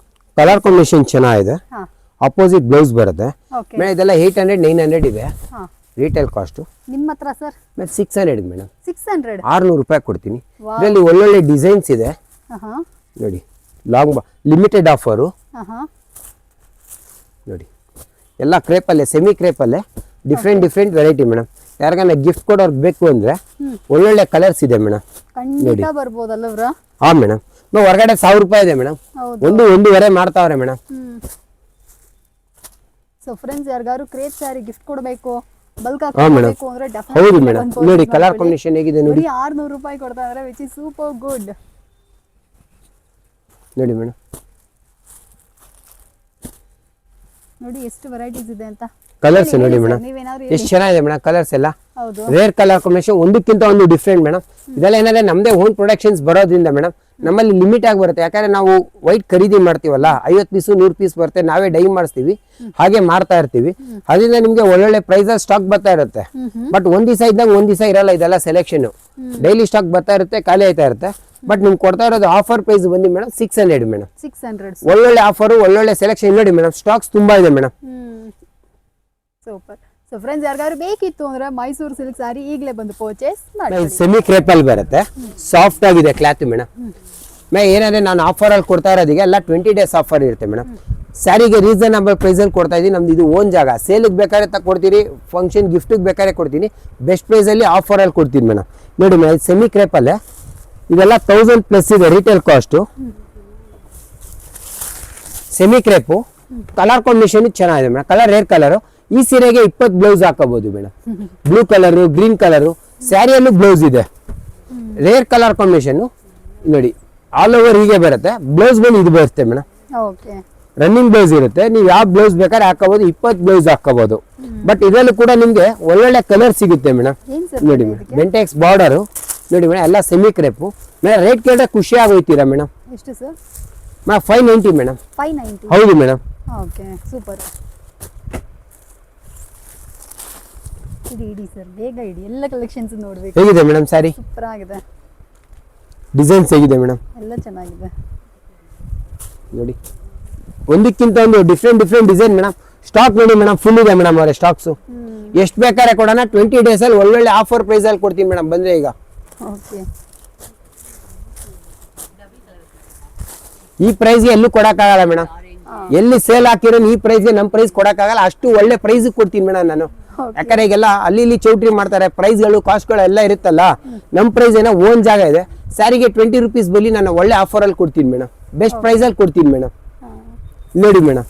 B: ಕಲರ್ ಕಾಂಬಿನೇಷನ್ ಚೆನ್ನಾಗಿದೆ. ಅಪೋಸಿಟ್ ಬ್ಲೌಸ್ ಬರುತ್ತೆ
A: ಓಕೆ
B: ಮೇಡಮ್. ಇದೆಲ್ಲ 800-900 ಇದೆ ರಿಟೇಲ್ ಕಾಸ್ಟ್.
A: ನಿಮ್ಮ ಹತ್ರ ಸರ್
B: 600 ಮೇಡಮ್.
A: 600.
B: 600 ರೂಪಾಯಿ ಕೊಡ್ತೀನಿ. ಇದರಲ್ಲಿ ಒಳ್ಳೊಳ್ಳೆ ಡಿಸೈನ್ಸ್ ಇದೆ ನೋಡಿ. ಲಾಂಗ್ ಲಿಮಿಟೆಡ್ ಆಫರು ನೋಡಿ. ಎಲ್ಲ ಕ್ರೇಪಲ್ಲೇ, ಸೆಮಿ ಕ್ರೇಪಲ್ಲೇ ಡಿಫ್ರೆಂಟ್ ವೆರೈಟಿ ಮೇಡಮ್. ಯಾರಿಗಾನ ಗಿಫ್ಟ್ ಕೊಡೋರ್ಗೆ ಬೇಕು ಅಂದ್ರೆ ಒಳ್ಳೊಳ್ಳೆ ಕಲರ್ಸ್ ಇದೆ ಮೇಡಮ್.
A: ಖಂಡಿತ ಬರ್ಬೋದಲ್ಲ?
B: ಹಾ ಮೇಡಮ್. ಹೊರಗಡೆ 1000 ರೂಪಾಯಿ ಇದೆ ಮೇಡಮ್. 1-1.5 ಮಾಡ್ತಾವ್ರೆ ಮೇಡಮ್.
A: ಸೊ ಫ್ರೆಂಡ್ಸ್ ಯಾರಿಗಾರು ಕ್ರೇಪ್ ಸ್ಯಾರಿ ಗಿಫ್ಟ್ ಕೊಡಬೇಕು, ಬಲ್ಕ್
B: ಹಾಕಬೇಕು ಅಂದ್ರೆ ಹೌದು ಮೇಡಮ್. ನೋಡಿ ಕಲರ್ ಕಾಂಬಿನೇಷನ್ ಹೇಗಿದೆ ನೋಡಿ.
A: 600 ರೂಪಾಯಿ ಕೊಡ್ತಾ ಇದ್ದಾರೆ, ವಿಚ್ ಇಸ್ ಸೂಪರ್ ಗುಡ್.
B: ನೋಡಿ ಮೇಡಮ್,
A: ನೋಡಿ ಎಷ್ಟು ವೆರೈಟೀಸ್ ಇದೆ ಅಂತ.
B: ಕಲರ್ಸ್ ನೋಡಿ ಮೇಡಮ್, ಎಷ್ಟು ಚೆನ್ನಾಗಿದೆ ಮೇಡಮ್ ಕಲರ್ಸ್ ಎಲ್ಲ. ರೇರ್ ಕಲರ್ ಕಾಂಬಿನೇಷನ್, ಒಂದಕ್ಕಿಂತ ಒಂದು ಡಿಫ್ರೆಂಟ್ ಮೇಡಮ್. ಇದೆಲ್ಲ ಏನಂದ್ರೆ ನಮ್ದೇ ಓನ್ ಪ್ರೊಡಕ್ಷನ್ಸ್ ಬರೋದ್ರಿಂದ ಮೇಡಮ್ ನಮ್ಮಲ್ಲಿ ಲಿಮಿಟ್ ಆಗಿ ಬರುತ್ತೆ. ಯಾಕಂದ್ರೆ ನಾವು ವೈಟ್ ಖರೀದಿ ಮಾಡ್ತೀವಲ್ಲ, 50 ಪೀಸು 100 ಪೀಸ್ ಬರುತ್ತೆ, ನಾವೇ ಡೈ ಮಾಡಿಸ್ತೀವಿ, ಹಾಗೆ ಮಾರ್ತಾ ಇರ್ತೀವಿ. ಅದರಿಂದ ನಿಮ್ಗೆ ಒಳ್ಳೊಳ್ಳೆ ಪ್ರೈಸ್ ಸ್ಟಾಕ್ ಬರ್ತಾ ಇರುತ್ತೆ. ಬಟ್ ಒಂದ್ ದಿವಸ ಇದ್ದಂಗೆ ಒಂದ್ ದಿವಸ ಇರಲ್ಲ. ಇದೆಲ್ಲ ಸೆಲೆಕ್ಷನ್ ಡೈಲಿ ಸ್ಟಾಕ್ ಬರ್ತಾ ಇರುತ್ತೆ, ಖಾಲಿ ಆಯ್ತಾ ಇರುತ್ತೆ. ಬಟ್ ನಿಮ್ಗೆ ಕೊಡ್ತಾ ಇರೋದು ಆಫರ್ ಪ್ರೈಸ್ ಬಂದು ಮೇಡಮ್ 600 ಮೇಡಮ್.
A: 600
B: ಒಳ್ಳೊಳ್ಳೆ ಆಫರ್, ಒಳ್ಳೊಳ್ಳೆ ಸೆಲೆಕ್ಷನ್ ನೋಡಿ ಮೇಡಮ್. ಸ್ಟಾಕ್ಸ್ ತುಂಬಾ ಇದೆ ಮೇಡಮ್.
A: ಸೂಪರ್. ಸೊ ಫ್ರೆಂಡ್ಸ್ ಯಾರಿಗಾರು ಬೇಕಿತ್ತು ಅಂದ್ರೆ ಮೈಸೂರು ಸಿಲ್ಕ್ ಸಾರಿ ಈಗಲೇ ಬಂದು ಪರ್ಚೇಸ್ ಮಾಡಿ.
B: ಸೆಮಿ ಕ್ರೇಪಲ್ ಬರುತ್ತೆ, ಸಾಫ್ಟ್ ಆಗಿದೆ ಕ್ಲಾತ್ ಮೇಡಮ್. ಏನಂದ್ರೆ ನಾನು ಆಫರ್ ಅಲ್ಲಿ ಕೊಡ್ತಾ ಇರೋದಿಗೆ ಎಲ್ಲ 20 days ಆಫರ್ ಇರುತ್ತೆ ಮೇಡಮ್. ಸ್ಯಾರಿಗೆ ರೀಸನಬಲ್ ಪ್ರೈಸ್ ಅಲ್ಲಿ ಕೊಡ್ತಾ ಇದೀನಿ. ನಮ್ದು ಇದು ಓನ್ ಜಾಗ. ಸೇಲಿಗೆ ಬೇಕಾದ್ರೆ ತಗೊಡ್ತೀರಿ, ಫಂಕ್ಷನ್ ಗಿಫ್ಟಿಗೆ ಬೇಕಾದ್ರೆ ಕೊಡ್ತೀನಿ. ಬೆಸ್ಟ್ ಪ್ರೈಸ್ ಅಲ್ಲಿ ಆಫರ್ ಅಲ್ಲಿ ಕೊಡ್ತೀನಿ ಮೇಡಮ್. ನೋಡಿ ಮೇಡಮ್, ಸೆಮಿ ಕ್ರೇಪಲ್ಲೇ ಇದೆಲ್ಲ 1000+ ಇದೆ retail cost. Semi crepe colour combination ಚೆನ್ನಾಗಿದೆ ಮೇಡಮ್. Colour rare colour. ಈ ಸೀರೆಗೆ 20 ಬ್ಲೌಸ್ ಹಾಕೋಬಹುದು madam. Blue colour, green colour, ಸ್ಯಾರಿಯಲ್ಲೂ ಬ್ಲೌಸ್ ಇದೆ. ರೇರ್ ಕಲರ್ ಕಾಂಬಿನೇಷನ್ ನೋಡಿ. ಆಲ್ ಓವರ್ ಹೀಗೆ ಬರುತ್ತೆ. ಬ್ಲೌಸ್ ಬಂದು ಇದು ಬರುತ್ತೆ ಮೇಡಮ್.
A: ಓಕೆ.
B: ರನ್ನಿಂಗ್ ಬ್ಲೌಸ್ ಇರುತ್ತೆ, ನೀವು ಯಾವ ಬ್ಲೌಸ್ ಬೇಕಾದ್ರೆ ಹಾಕೋಬಹುದು, 20 ಬ್ಲೌಸ್ ಹಾಕೋಬಹುದು. ಬಟ್ ಇದರಲ್ಲೂ ಕೂಡ ನಿಮ್ಗೆ ಒಳ್ಳೊಳ್ಳೆ ಕಲರ್ ಸಿಗುತ್ತೆ ಮೇಡಮ್.
A: ಏನ್ ಸರ್
B: ನೋಡಿ ಮೇಡಮ್, ಬೆಂಟೆಕ್ಸ್ ಬಾರ್ಡರ್ ನೋಡಿ ಮೇಡಮ್, ಎಲ್ಲ ಸೆಮಿ ಕ್ರೇಪು ಮೇಡಮ್. ರೇಟ್ ಕೇಳಿದ್ರೆ ಖುಷಿ ಆಗೋಯ್ತೀರಾ ಮೇಡಮ್.
A: ಎಷ್ಟು ಸರ್?
B: Madam 590 madam.
A: 590.
B: ಹೌದು ಮೇಡಮ್.
A: Okay super. ಇಡಿ ಸರ್, ಬೇಗ ಇಡಿ, ಎಲ್ಲ ಕಲೆಕ್ಷನ್ಸ್ ನೋಡ್ಬೇಕು.
B: ಹೇಗಿದೆ ಮೇಡಮ್ ಸಾರಿ?
A: ಸೂಪರ್ ಆಗಿದೆ.
B: ಡಿಸೈನ್ಸ್ ಹೇಗಿದೆ ಮೇಡಮ್?
A: ಎಲ್ಲ ಚೆನ್ನಾಗಿದೆ
B: ನೋಡಿ, ಒಂದಕ್ಕಿಂತ ಒಂದು ಡಿಫ್ರೆಂಟ್ ಡಿಸೈನ್ ಮೇಡಮ್. ಸ್ಟಾಕ್ ನೋಡಿ ಮೇಡಮ್, ಫುಲ್ ಇದೆ ಮೇಡಮ್ ಅವರೇ ಸ್ಟಾಕ್ಸು. ಎಷ್ಟು ಬೇಕಾದ್ರೆ ಕೊಡೋಣ, 20 days ಅಲ್ಲಿ ಒಳ್ಳೊಳ್ಳೆ ಆಫರ್ ಪ್ರೈಸ್ ಅಲ್ಲಿ ಕೊಡ್ತೀನಿ ಮೇಡಮ್ ಬಂದ್ರೆ ಈಗ.
A: ಓಕೆ.
B: ಈ ಪ್ರೈಸ್ಗೆ ಎಲ್ಲೂ ಕೊಡಕ್ಕಾಗಲ್ಲ ಮೇಡಮ್. ಎಲ್ಲಿ ಸೇಲ್ ಹಾಕಿರೋ ಈ ಪ್ರೈಸ್ಗೆ ನಮ್ಮ ಪ್ರೈಸ್ ಕೊಡಕ್ಕಾಗಲ್ಲ, ಅಷ್ಟು ಒಳ್ಳೆ ಪ್ರೈಸ್ ಕೊಡ್ತೀನಿ ಮೇಡಮ್ ನಾನು. ಯಾಕಂದ್ರೆ ಈಗೆಲ್ಲ ಅಲ್ಲಿ ಇಲ್ಲಿ ಚೌಟ್ರಿ ಮಾಡ್ತಾರೆ, ಪ್ರೈಸ್ಗಳು ಕಾಸ್ಟ್ಗಳು ಎಲ್ಲ ಇರುತ್ತಲ್ಲ. ನಮ್ಮ ಪ್ರೈಸ್ ಏನೋ ಓನ್ ಜಾಗ ಇದೆ, ಸ್ಯಾರಿಗೆ 20 rupees ಬಲ್ಲಿ ನಾನು ಒಳ್ಳೆ ಆಫರ್ ಅಲ್ಲಿ ಕೊಡ್ತೀನಿ ಮೇಡಮ್, ಬೆಸ್ಟ್ ಪ್ರೈಸ್ ಅಲ್ಲಿ ಕೊಡ್ತೀನಿ ಮೇಡಮ್. ನೋಡಿ ಮೇಡಮ್.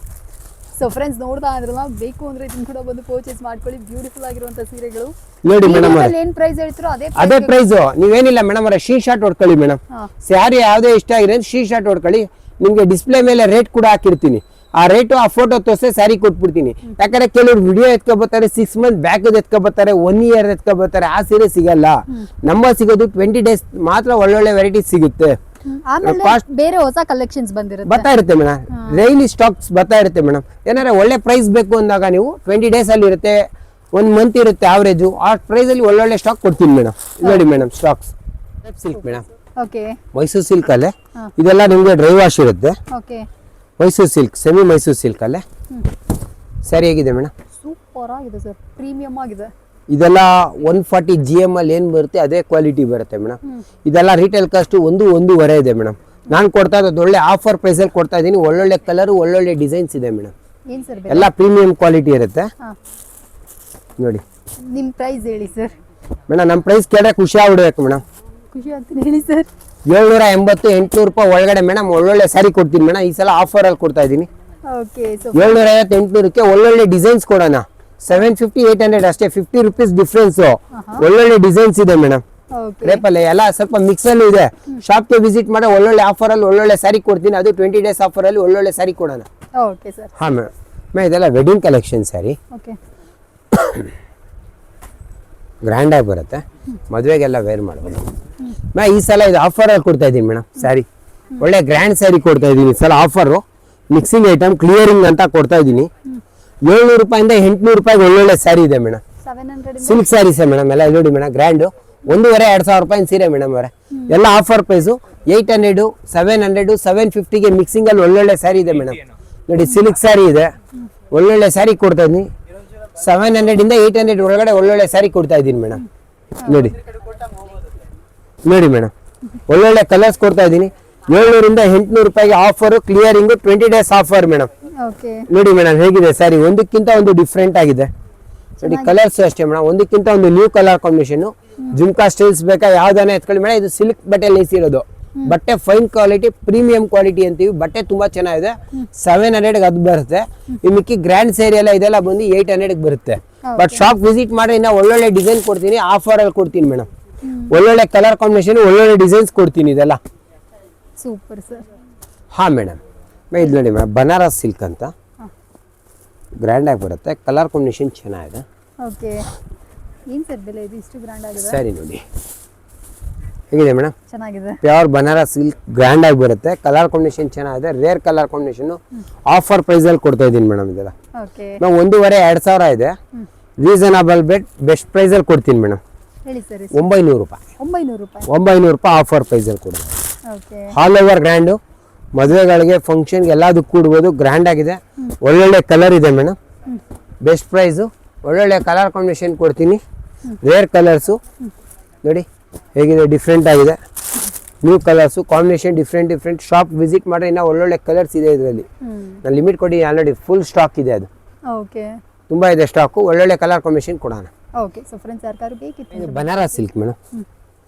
A: ಸೊ ಫ್ರೆಂಡ್ಸ್, ನೋಡ್ತಾ ಇದ್ರಲ್ಲ, ಬೇಕು ಅಂದ್ರೆ ಇದನ್ನ ಕೂಡ ಬಂದು ಪರ್ಚೇಸ್ ಮಾಡ್ಕೊಳ್ಳಿ. ಬ್ಯೂಟಿಫುಲ್ ಆಗಿರುವಂತ ಸೀರೆಗಳು.
B: ನೋಡಿ ಮೇಡಮ್,
A: ಏನ್ ಪ್ರೈಸ್ ಹೇಳ್ತಿರೋ
B: ಅದೇ ಪ್ರೈಸ್. ನೀವೇನಿಲ್ಲ ಮೇಡಮ್ ಅವರ ಶೀ ಶಾರ್ಟ್ ಹೊಡ್ಕೊಳ್ಳಿ ಮೇಡಮ್. ಸ್ಯಾರಿ ಯಾವ್ದೇ ಇಷ್ಟ ಆಗಿದೆ ಶೀ ಶಾರ್ಟ್ ಹೊಡ್ಕೊಳ್ಳಿ. ನಿಮ್ಗೆ ಡಿಸ್ಪ್ಲೇ ಮೇಲೆ ರೇಟ್ ಕೂಡ ಹಾಕಿರ್ತೀನಿ, ಆ ರೇಟು ಆ ಫೋಟೋ ತೋರಿಸಿ ಸ್ಯಾರಿ ಕೊಟ್ಬಿಡ್ತೀನಿ. ಯಾಕಂದ್ರೆ ಕೆಲವರು ವಿಡಿಯೋ ಎತ್ಕೊಬರ್ತಾರೆ, 6 months ಬ್ಯಾಕ್ ಎತ್ಕೊಬರ್ತಾರೆ, 1 year ಎತ್ಕೊಬರ್ತಾರೆ, ಆ ಸೀರೆ ಸಿಗಲ್ಲ. ನಮ್ಮ ಸಿಗೋದು 20 days ಮಾತ್ರ ಒಳ್ಳೊಳ್ಳೆ ವೆರೈಟೀಸ್ ಸಿಗುತ್ತೆ.
A: ಬೇರೆ ಹೊಸ ಕಲೆಕ್ಷನ್ಸ್ ಬಂದಿರುತ್ತೆ,
B: ಬರ್ತಾ ಇರುತ್ತೆ ಮೇಡಮ್. ಡೈಲಿ ಸ್ಟಾಕ್ಸ್ ಬರ್ತಾ ಇರುತ್ತೆ ಮೇಡಮ್. ಏನಾದ್ರೆ ಒಳ್ಳೆ ಪ್ರೈಸ್ ಬೇಕು ಅಂದಾಗ ನೀವು 20 days ಅಲ್ಲಿ ಇರುತ್ತೆ, 1 month ಇರುತ್ತೆ ಆವರೇಜು. ಆ ಪ್ರೈಸ್ ಅಲ್ಲಿ ಒಳ್ಳೊಳ್ಳೆ ಸ್ಟಾಕ್ ಕೊಡ್ತೀನಿ ಮೇಡಮ್. ನೋಡಿ madam, stocks silk madam.
A: Okay.
B: Mysuru silk ಅಲ್ಲೇ ಇದೆಲ್ಲ ನಿಮ್ಗೆ ಡ್ರೈ ವಾಶ್ ಇರುತ್ತೆ.
A: Okay.
B: Mysuru silk, semi Mysuru silk ಅಲ್ಲೇ ಸರಿ ಹೇಗಿದೆ ಮೇಡಮ್?
A: ಸೂಪರ್ ಆಗಿದೆ ಸರ್, ಪ್ರೀಮಿಯಂ ಆಗಿದೆ.
B: ಇದೆಲ್ಲ 140 GM ಅಲ್ಲಿ ಏನ್ ಬರುತ್ತೆ ಅದೇ ಕ್ವಾಲಿಟಿ ಬರುತ್ತೆ ಮೇಡಮ್. ಇದೆಲ್ಲ ರಿಟೇಲ್ ಕಾಸ್ಟ್ 1-1.5 ಇದೆ ಮೇಡಮ್. ನಾನು ಕೊಡ್ತಾ ಇರೋದು ಒಳ್ಳೆ ಆಫರ್ ಪ್ರೈಸ್ ಅಲ್ಲಿ ಕೊಡ್ತಾ ಇದ್ದೀನಿ. ಒಳ್ಳೊಳ್ಳೆ ಕಲರ್, ಒಳ್ಳೊಳ್ಳೆ ಡಿಸೈನ್ಸ್ ಇದೆ ಮೇಡಮ್.
A: ಏನ್ ಸರ್
B: ಎಲ್ಲ ಪ್ರೀಮಿಯಂ ಕ್ವಾಲಿಟಿ ಇರುತ್ತೆ. ನೋಡಿ
A: ನಿಮ್ ಪ್ರೈಸ್ ಹೇಳಿ ಸರ್.
B: ಮೇಡಮ್ ನಮ್ಮ ಪ್ರೈಸ್ ಕೇಳಿದ್ರೆ ಖುಷಿ ಆಗ್ಬಿಡ್ಬೇಕು ಮೇಡಮ್.
A: ಖುಷಿ ಆಗ್ತೀನಿ, ಹೇಳಿ ಸರ್.
B: 780-800 ರೂಪಾಯಿ ಒಳಗಡೆ ಮೇಡಮ್ ಒಳ್ಳೊಳ್ಳೆ ಸ್ಯಾರಿ ಕೊಡ್ತೀನಿ ಮೇಡಮ್. ಈ ಸಲ ಆಫರ್ ಅಲ್ಲಿ ಕೊಡ್ತಾ ಇದ್ದೀನಿ.
A: ಓಕೆ.
B: 750-800ಕ್ಕೆ ಒಳ್ಳೊಳ್ಳೆ ಡಿಸೈನ್ಸ್ ಕೊಡೋಣ. 750-800 ಅಷ್ಟೇ, 50 rupees ಡಿಫ್ರೆನ್ಸ್. ಒಳ್ಳೊಳ್ಳೆ ಡಿಸೈನ್ಸ್ ಇದೆ ಮೇಡಮ್. ರೇಪಲ್ಲಿ ಎಲ್ಲ ಸ್ವಲ್ಪ ಮಿಕ್ಸ್ ಅಲ್ಲಿ ಇದೆ. ಶಾಪ್ಗೆ ವಿಸಿಟ್ ಮಾಡಿ ಒಳ್ಳೊಳ್ಳೆ ಆಫರ್ ಅಲ್ಲಿ ಒಳ್ಳೊಳ್ಳೆ ಸ್ಯಾರಿ ಕೊಡ್ತೀನಿ. ಅದು 20 days ಆಫರ್ ಅಲ್ಲಿ ಒಳ್ಳೊಳ್ಳೆ ಸ್ಯಾರಿ ಕೊಡೋಣ.
A: Okay sir.
B: ಹಾ ಮೇಡಮ್, ಇದೆಲ್ಲ wedding collection sari.
A: Okay.
B: Grand ಆಗಿ ಬರುತ್ತೆ, ಮದುವೆಗೆಲ್ಲ ವೇರ್ ಮಾಡ್ಬೋದು. ಈ ಸಲ ಇದು ಆಫರ್ ಅಲ್ಲಿ ಕೊಡ್ತಾ ಇದ್ದೀನಿ ಮೇಡಮ್ ಸ್ಯಾರಿ. ಒಳ್ಳೆ ಗ್ರ್ಯಾಂಡ್ ಸ್ಯಾರಿ ಕೊಡ್ತಾ ಇದ್ದೀನಿ ಈ ಸಲ ಆಫರು. ಮಿಕ್ಸಿಂಗ್ ಐಟಮ್ ಕ್ಲಿಯರಿಂಗ್ ಅಂತ ಕೊಡ್ತಾ ಇದ್ದೀನಿ. 700 ರೂಪಾಯಿಂದ 800 ರೂಪಾಯಿಗೆ ಒಳ್ಳೊಳ್ಳೆ ಸ್ಯಾರಿ ಇದೆ ಮೇಡಮ್.
A: 700
B: ಸಿಲ್ಕ್ ಸ್ಯಾರೀಸ್ ಮೇಡಮ್ ಎಲ್ಲ. ನೋಡಿ ಮೇಡಮ್, ಗ್ರ್ಯಾಂಡ್ 1,500-2,000 ರೂಪಾಯಿ ಸೀರೆ ಮೇಡಮ್ ಅವರೇ. ಎಲ್ಲ ಆಫರ್ ಪ್ರೈಸು 800, 700, 750ಗೆ ಮಿಕ್ಸಿಂಗ್ ಅಲ್ಲಿ ಒಳ್ಳೊಳ್ಳೆ ಸ್ಯಾರಿ ಇದೆ ಮೇಡಮ್. ನೋಡಿ ಸಿಲ್ಕ್ ಸ್ಯಾರಿ ಇದೆ, ಒಳ್ಳೊಳ್ಳೆ ಸ್ಯಾರಿ ಕೊಡ್ತಾ ಇದ್ದೀನಿ. 700 ಇಂದ 800 ಒಳಗಡೆ ಒಳ್ಳೊಳ್ಳೆ ಸ್ಯಾರಿ ಕೊಡ್ತಾ ಇದ್ದೀನಿ ಮೇಡಮ್. ನೋಡಿ ನೋಡಿ ಮೇಡಮ್, ಒಳ್ಳೊಳ್ಳೆ ಕಲರ್ಸ್ ಕೊಡ್ತಾ ಇದ್ದೀನಿ. 700 800 ರೂಪಾಯಿಗೆ offer, clearing, 20 days offer madam.
A: Okay.
B: ನೋಡಿ ಮೇಡಮ್ ಹೇಗಿದೆ ಸ್ಯಾರಿ, ಒಂದಕ್ಕಿಂತ ಒಂದು ಡಿಫ್ರೆಂಟ್ ಆಗಿದೆ. ನೋಡಿ ಕಲರ್ಸ್ ಅಷ್ಟೇ ಮೇಡಮ್, ಒಂದಕ್ಕಿಂತ ಒಂದು new colour combination. Jhumka styles ಬೇಕಾ ಯಾವ್ದಾನೆ ಎತ್ಕೊಳ್ಳಿ ಮೇಡಮ್. ಇದು ಸಿಲ್ಕ್ ಬಟ್ಟೆ ಲೇಸಿರೋದು, ಬಟ್ಟೆ ಫೈನ್ ಕ್ವಾಲಿಟಿ, ಪ್ರೀಮಿಯಂ ಕ್ವಾಲಿಟಿ ಅಂತೀವಿ. ಬಟ್ಟೆ ತುಂಬಾ ಚೆನ್ನಾಗಿದೆ. 700ಗೆ ಅದು ಬರುತ್ತೆ. ಈ ಮಿಕ್ಕಿ ಗ್ರ್ಯಾಂಡ್ ಸ್ಯಾರಿ ಎಲ್ಲ ಇದೆಲ್ಲ ಬಂದು 800ಗೆ ಬರುತ್ತೆ. ಬಟ್ ಶಾಪ್ ವಿಸಿಟ್ ಮಾಡಿ ಇನ್ನ ಒಳ್ಳೊಳ್ಳೆ ಡಿಸೈನ್ ಕೊಡ್ತೀನಿ, ಆಫರ್ ಅಲ್ಲಿ ಕೊಡ್ತೀನಿ ಮೇಡಮ್. ಒಳ್ಳೊಳ್ಳೆ ಕಲರ್ ಕಾಂಬಿನೇಷನ್, ಒಳ್ಳೊಳ್ಳೆ ಡಿಸೈನ್ಸ್ ಕೊಡ್ತೀನಿ ಇದೆಲ್ಲ.
A: Super sir.
B: ಹಾ ಮೇಡಮ್, ಇದು ನೋಡಿ ಮೇಡಮ್, ಬನಾರಸ್ ಸಿಲ್ಕ್ ಅಂತ ಗ್ರ್ಯಾಂಡ್ ಆಗಿ ಬರುತ್ತೆ. ಕಲರ್ ಕಾಂಬಿನೇಷನ್ ಚೆನ್ನಾಗಿದೆ.
A: ಓಕೆ. ಏನು ಸರ್ ಬೆಲೆ ಇದು ಇಷ್ಟು ಗ್ರ್ಯಾಂಡ್ ಆಗಿದೆ?
B: ಸರಿ ನೋಡಿ ಹೇಗಿದೆ ಮೇಡಮ್,
A: ಚೆನ್ನಾಗಿದೆ.
B: ಪ್ಯೂರ್ ಬನಾರಸ್ ಸಿಲ್ಕ್ ಗ್ರ್ಯಾಂಡ್ ಆಗಿ ಬರುತ್ತೆ. ಕಲರ್ ಕಾಂಬಿನೇಷನ್ ಚೆನ್ನಾಗಿದೆ, rare colour combination. Offer price ಅಲ್ಲಿ ಕೊಡ್ತಾ ಇದ್ದೀನಿ ಮೇಡಮ್ ಇದೆಲ್ಲ.
A: ಓಕೆ.
B: ನಾವು 1,500-2,000 ಇದೆ. ರೀಸನಬಲ್ ಬೆಸ್ಟ್ ಪ್ರೈಸ್ ಅಲ್ಲಿ ಕೊಡ್ತೀನಿ ಮೇಡಮ್.
A: ಹೇಳಿ ಸರ್.
B: 900 ರೂಪಾಯಿ.
A: 900 ರೂಪಾಯಿ.
B: 900 ರೂಪಾಯಿ ಆಫರ್ ಪ್ರೈಸ್ ಅಲ್ಲಿ ಕೊಡ್ತೀನಿ.
A: ಓಕೆ.
B: ಆಲ್ ಓವರ್ ಗ್ರ್ಯಾಂಡು, ಮದುವೆಗಳಿಗೆ ಫಂಕ್ಷನ್ಗೆ ಎಲ್ಲದಕ್ಕೂ ಕೂಡ್ಬೋದು. ಗ್ರ್ಯಾಂಡ್ ಆಗಿದೆ, ಒಳ್ಳೊಳ್ಳೆ ಕಲರ್ ಇದೆ ಮೇಡಮ್. ಬೆಸ್ಟ್ ಪ್ರೈಸು, ಒಳ್ಳೊಳ್ಳೆ ಕಲರ್ ಕಾಂಬಿನೇಷನ್ ಕೊಡ್ತೀನಿ. ರೇರ್ ಕಲರ್ಸು ನೋಡಿ ಹೇಗಿದೆ, ಡಿಫ್ರೆಂಟ್ ಆಗಿದೆ. New colours combination different. Shop visit ಮಾಡಿದ್ರೆ ಇನ್ನೂ ಒಳ್ಳೊಳ್ಳೆ ಕಲರ್ಸ್ ಇದೆ ಇದರಲ್ಲಿ. ನಾನು ಲಿಮಿಟ್ ಕೊಡಿ, ಆಲ್ರೆಡಿ ಫುಲ್ ಸ್ಟಾಕ್ ಇದೆ. ಅದು
A: ಓಕೆ,
B: ತುಂಬ ಇದೆ ಸ್ಟಾಕು. ಒಳ್ಳೊಳ್ಳೆ ಕಲರ್ ಕಾಂಬಿನೇಷನ್ ಕೊಡೋಣ.
A: ಓಕೆ. ಸೊ ಫ್ರೆಂಡ್ಸ್, ಯಾರಿಗಾರು ಬೇಕಿತ್ತು
B: ಬನಾರಸ್ ಸಿಲ್ಕ್ ಮೇಡಮ್,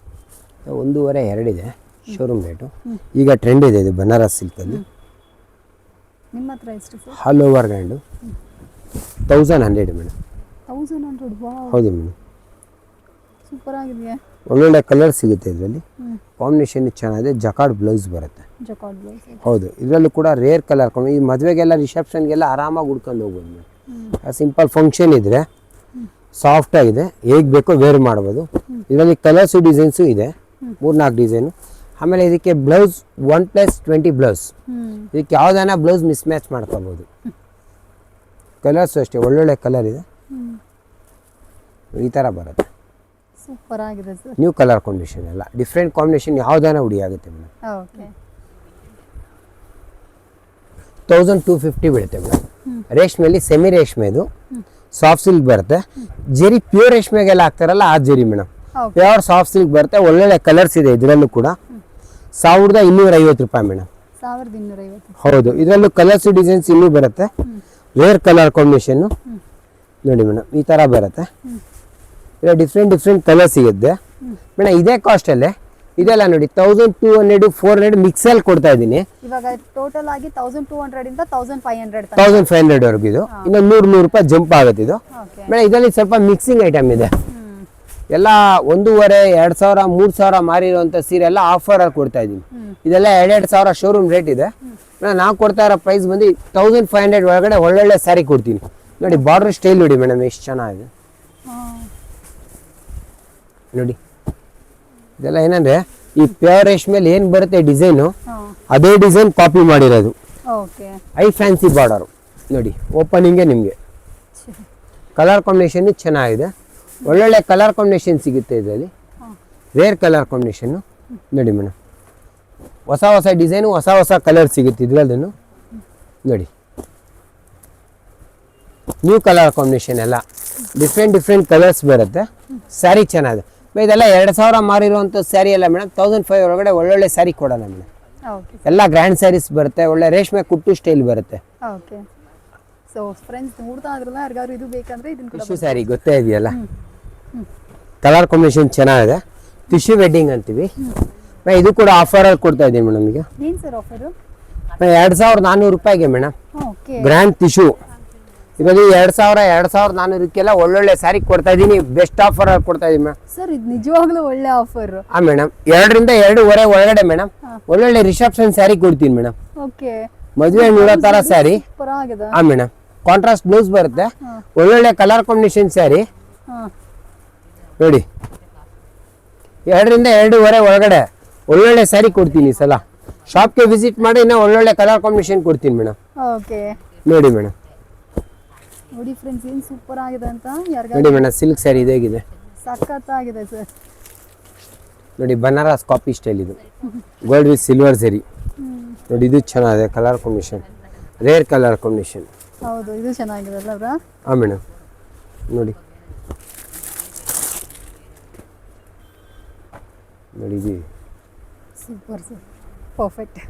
B: 1,500-2,000 ಇದೆ ಶೋರೂಮ್ ರೇಟು. ಈಗ ಟ್ರೆಂಡ್ ಇದೆ ಇದು ಬನಾರಸ್ ಸಿಲ್ಕಲ್ಲಿ.
A: ನಿಮ್ಮ ಹತ್ರ ಎಷ್ಟು sir?
B: All over grand 1,100 madam.
A: 1,100. Wow,
B: ಹೌದು ಮೇಡಮ್.
A: ಸೂಪರ್ ಆಗಿದೆಯಾ?
B: ಒಳ್ಳೊಳ್ಳೆ ಕಲರ್ ಸಿಗುತ್ತೆ ಇದರಲ್ಲಿ. ಕಾಂಬಿನೇಷನ್ ಚೆನ್ನಾಗಿದೆ, ಜಕಾರ್ಡ್ ಬ್ಲೌಸ್ ಬರುತ್ತೆ.
A: Jacquard blouse.
B: ಹೌದು, ಇದರಲ್ಲೂ ಕೂಡ ರೇರ್ ಕಲರ್ ಈ ಮದುವೆಗೆಲ್ಲ ರಿಸೆಪ್ಷನ್ಗೆಲ್ಲ ಆರಾಮಾಗಿ ಉಡ್ಕೊಂಡು ಹೋಗ್ಬೋದು ಮೇಡಮ್. ಸಿಂಪಲ್ ಫಂಕ್ಷನ್ ಇದ್ದರೆ ಸಾಫ್ಟ್ ಆಗಿದೆ, ಹೇಗೆ ಬೇಕೋ ವೇರ್ ಮಾಡ್ಬೋದು. ಇದರಲ್ಲಿ ಕಲರ್ಸು ಡಿಸೈನ್ಸು ಇದೆ, 3-4 ಡಿಸೈನು. ಆಮೇಲೆ ಇದಕ್ಕೆ ಬ್ಲೌಸ್ 1+20 ಬ್ಲೌಸ್. ಇದಕ್ಕೆ ಯಾವುದಾನ ಬ್ಲೌಸ್ ಮಿಸ್ ಮ್ಯಾಚ್ ಮಾಡ್ಕೋಬೋದು. ಕಲರ್ಸು ಅಷ್ಟೇ ಒಳ್ಳೊಳ್ಳೆ ಕಲರ್ ಇದೆ, ಈ ಥರ ಬರುತ್ತೆ.
A: ಸೂಪರ್ ಆಗಿದೆ ಸರ್.
B: ನ್ಯೂ ಕಲರ್ ಕಾಂಬಿನೇಷನ್ ಎಲ್ಲ ಡಿಫ್ರೆಂಟ್ ಕಾಂಬಿನೇಷನ್ ಯಾವುದಾನ ಉಡಿ ಆಗುತ್ತೆ ಮೇಡಮ್.
A: ಓಕೆ.
B: 1250 ಬೀಳುತ್ತೆ ಮೇಡಮ್. ರೇಷ್ಮೆಯಲ್ಲಿ ಸೆಮಿ ರೇಷ್ಮೆದು ಸಾಫ್ಟ್ ಸಿಲ್ಕ್ ಬರುತ್ತೆ. ಜರಿ ಪ್ಯೂರ್ ರೇಷ್ಮೆಗೆಲ್ಲ ಹಾಕ್ತಾರಲ್ಲ ಆ ಜರಿ ಮೇಡಮ್. ಪ್ಯೂರ್ ಸಾಫ್ಟ್ ಸಿಲ್ಕ್ ಬರುತ್ತೆ, ಒಳ್ಳೊಳ್ಳೆ ಕಲರ್ಸ್ ಇದೆ ಇದರಲ್ಲೂ ಕೂಡ. 1250 ರೂಪಾಯಿ ಮೇಡಮ್.
A: 1250.
B: ಹೌದು, ಇದರಲ್ಲೂ ಕಲರ್ಸ್ ಡಿಸೈನ್ಸ್ ಇನ್ನೂ ಬರುತ್ತೆ. ರೇರ್ ಕಲರ್ ಕಾಂಬಿನೇಷನ್ನು ನೋಡಿ ಮೇಡಮ್, ಈ ಥರ ಬರುತ್ತೆ. ಇಲ್ಲ ಡಿಫ್ರೆಂಟ್ ಕಲರ್ ಸಿಗುತ್ತೆ ಮೇಡಮ್. ಇದೇ ಕಾಸ್ಟಲ್ಲೇ ಇದೆಲ್ಲ ನೋಡಿ 1200 400 ಮಿಕ್ಸಲ್ಲಿ ಕೊಡ್ತಾ ಇದ್ದೀನಿ.
A: ಇವಾಗ ಟೋಟಲ್ ಆಗಿ 1200 ಇಂದ 1500
B: 1500 ವರೆಗೂ ಇದು. ಇನ್ನು 100 ರೂಪಾಯಿ ಜಂಪ್ ಆಗುತ್ತೆ ಇದು ಮೇಡಮ್. ಇದರಲ್ಲಿ ಸ್ವಲ್ಪ ಮಿಕ್ಸಿಂಗ್ ಐಟಮ್ ಇದೆ. ಎಲ್ಲ 1500 2000 3000 ಮಾರಿರುವಂಥ ಸೀರೆ ಎಲ್ಲ ಆಫರಲ್ಲಿ ಕೊಡ್ತಾ ಇದ್ದೀನಿ. ಇದೆಲ್ಲ 2,000 ಶೋರೂಮ್ ರೇಟ್ ಇದೆ ಮೇಡಮ್. ನಾವು ಕೊಡ್ತಾ ಇರೋ ಪ್ರೈಸ್ ಬಂದು 1500 ಒಳಗಡೆ ಒಳ್ಳೊಳ್ಳೆ ಸ್ಯಾರಿ ಕೊಡ್ತೀನಿ ನೋಡಿ. ಬಾರ್ಡರ್ ಸ್ಟೈಲ್ ನೋಡಿ ಮೇಡಮ್, ಎಷ್ಟು ಚೆನ್ನಾಗಿದೆ ನೋಡಿ. ಇದೆಲ್ಲ ಏನಂದ್ರೆ ಈ ಪ್ಯೂರ್ ರೇಷ್ಮೆಲಿ ಏನು ಬರುತ್ತೆ ಡಿಸೈನು, ಅದೇ ಡಿಸೈನ್ ಕಾಪಿ ಮಾಡಿರೋದು. ಐ ಫ್ಯಾನ್ಸಿ ಬಾರ್ಡರು ನೋಡಿ, ಓಪನಿಂಗೇ ನಿಮಗೆ. ಕಲರ್ ಕಾಂಬಿನೇಷನ್ ಚೆನ್ನಾಗಿದೆ, ಒಳ್ಳೊಳ್ಳೆ ಕಲರ್ ಕಾಂಬಿನೇಷನ್ ಸಿಗುತ್ತೆ ಇದರಲ್ಲಿ. ರೇರ್ ಕಲರ್ ಕಾಂಬಿನೇಷನ್ನು ನೋಡಿ ಮೇಡಮ್. ಹೊಸ ಡಿಸೈನು, ಹೊಸ ಕಲರ್ ಸಿಗುತ್ತೆ ಇದರಲ್ಲೂ ನೋಡಿ. ನ್ಯೂ ಕಲರ್ ಕಾಂಬಿನೇಷನ್ ಎಲ್ಲ ಡಿಫ್ರೆಂಟ್ ಕಲರ್ಸ್ ಬರುತ್ತೆ. ಸ್ಯಾರಿ ಚೆನ್ನಾಗಿದೆ. ಇದೆಲ್ಲ 2000 ಮಾರಿರುವಂಥ ಸ್ಯಾರಿ ಎಲ್ಲ ಮೇಡಮ್ 1500 ಒಳಗಡೆ ಒಳ್ಳೊಳ್ಳೆ ಸ್ಯಾರಿ ಕೊಡೋಣ ಮೇಡಮ್. ಎಲ್ಲ ಗ್ರ್ಯಾಂಡ್ ಸ್ಯಾರೀಸ್ ಬರುತ್ತೆ, ಒಳ್ಳೆ ರೇಷ್ಮೆ ಕುಟ್ಟು ಸ್ಟೈಲ್ ಬರುತ್ತೆ.
A: ಸೊ ಫ್ರೆಂಡ್ಸ್ ನೋಡ್ತಾ ಇದ್ರಲ್ಲ, ಯಾರಿಗಾದ್ರು ಇದು ಬೇಕಂದ್ರೆ ಇದನ್ನ
B: ಟಿಶ್ಯೂ ಸ್ಯಾರಿ ಗೊತ್ತೇ ಇದೆಯಲ್ಲ. ಕಲರ್ ಕಾಂಬಿನೇಷನ್ ಚೆನ್ನಾಗಿದೆ, ಟಿಶ್ಯೂ ವೆಡ್ಡಿಂಗ್ ಅಂತೀವಿ. ಇದು ಕೂಡ ಆಫರಲ್ಲಿ ಕೊಡ್ತಾ ಇದ್ದೀನಿ ಮೇಡಮ್. ಈಗ
A: ಏನು ಸರ್ ಆಫರು?
B: 2400 ರೂಪಾಯಿಗೆ ಮೇಡಮ್. ಗ್ರ್ಯಾಂಡ್ ಟಿಶ್ಯೂ ಇದರಲ್ಲಿ 2400ಕ್ಕೆಲ್ಲ ಒಳ್ಳೊಳ್ಳೆ ಸ್ಯಾರಿ ಕೊಡ್ತಾ ಇದ್ದೀನಿ. ಬೆಸ್ಟ್ ಆಫರ್ ಕೊಡ್ತಾ ಇದೀನಿ ಮೇಡಮ್.
A: ಸರ್ ಇದು ನಿಜವಾಗ್ಲೂ ಒಳ್ಳೆ ಆಫರ್.
B: ಹಾಂ ಮೇಡಮ್, 2 ರಿಂದ 2.5 ಒಳಗಡೆ ಮೇಡಮ್ ಒಳ್ಳೊಳ್ಳೆ ರಿಸೆಪ್ಷನ್ ಸ್ಯಾರಿ ಕೊಡ್ತೀನಿ ಮೇಡಮ್.
A: ಓಕೆ.
B: ಮದುವೆ ನೋಡೋ ಥರ ಸ್ಯಾರಿ.
A: ಪರವಾಗಿದೆ.
B: ಹಾಂ ಮೇಡಮ್, ಕಾಂಟ್ರಾಸ್ಟ್ ಬ್ಲೌಸ್ ಬರುತ್ತೆ, ಒಳ್ಳೊಳ್ಳೆ ಕಲರ್ ಕಾಂಬಿನೇಷನ್ ಸ್ಯಾರಿ ನೋಡಿ. 2 ರಿಂದ 2.5 ಒಳಗಡೆ ಒಳ್ಳೊಳ್ಳೆ ಸ್ಯಾರಿ ಕೊಡ್ತೀನಿ. ಸಲ ಶಾಪ್ಗೆ ವಿಸಿಟ್ ಮಾಡಿ ಇನ್ನೂ ಒಳ್ಳೊಳ್ಳೆ ಕಲರ್ ಕಾಂಬಿನೇಷನ್ ಕೊಡ್ತೀನಿ ಮೇಡಮ್.
A: ಓಕೆ
B: ನೋಡಿ ಮೇಡಮ್.
A: ನೋಡಿ ಫ್ರೆಂಡ್ಸ್, ಏನು ಸೂಪರ್ ಆಗಿದೆ ಅಂತ.
B: ನೋಡಿ ಮೇಡಮ್, ಸಿಲ್ಕ್ ಸ್ಯಾರಿ ಇದಾಗಿದೆ,
A: ಸಖತ್ತಾಗಿದೆ ಸರ್.
B: ನೋಡಿ ಬನಾರಸ್ ಕಾಪಿ ಸ್ಟೈಲ್ ಇದು, ಗೋಲ್ಡ್ ವಿತ್ ಸಿಲ್ವರ್ ಸರಿ ನೋಡಿ. ಇದು ಚೆನ್ನಾಗಿದೆ colour combination, rare colour combination.
A: ಹೌದು, ಇದು ಚೆನ್ನಾಗಿದೆ ಅಲ್ಲ?
B: ಹಾಂ ಮೇಡಮ್ ನೋಡಿ. ನೋಡಿ ಇದು
A: ಸೂಪರ್ ಸರ್, ಪರ್ಫೆಕ್ಟ್.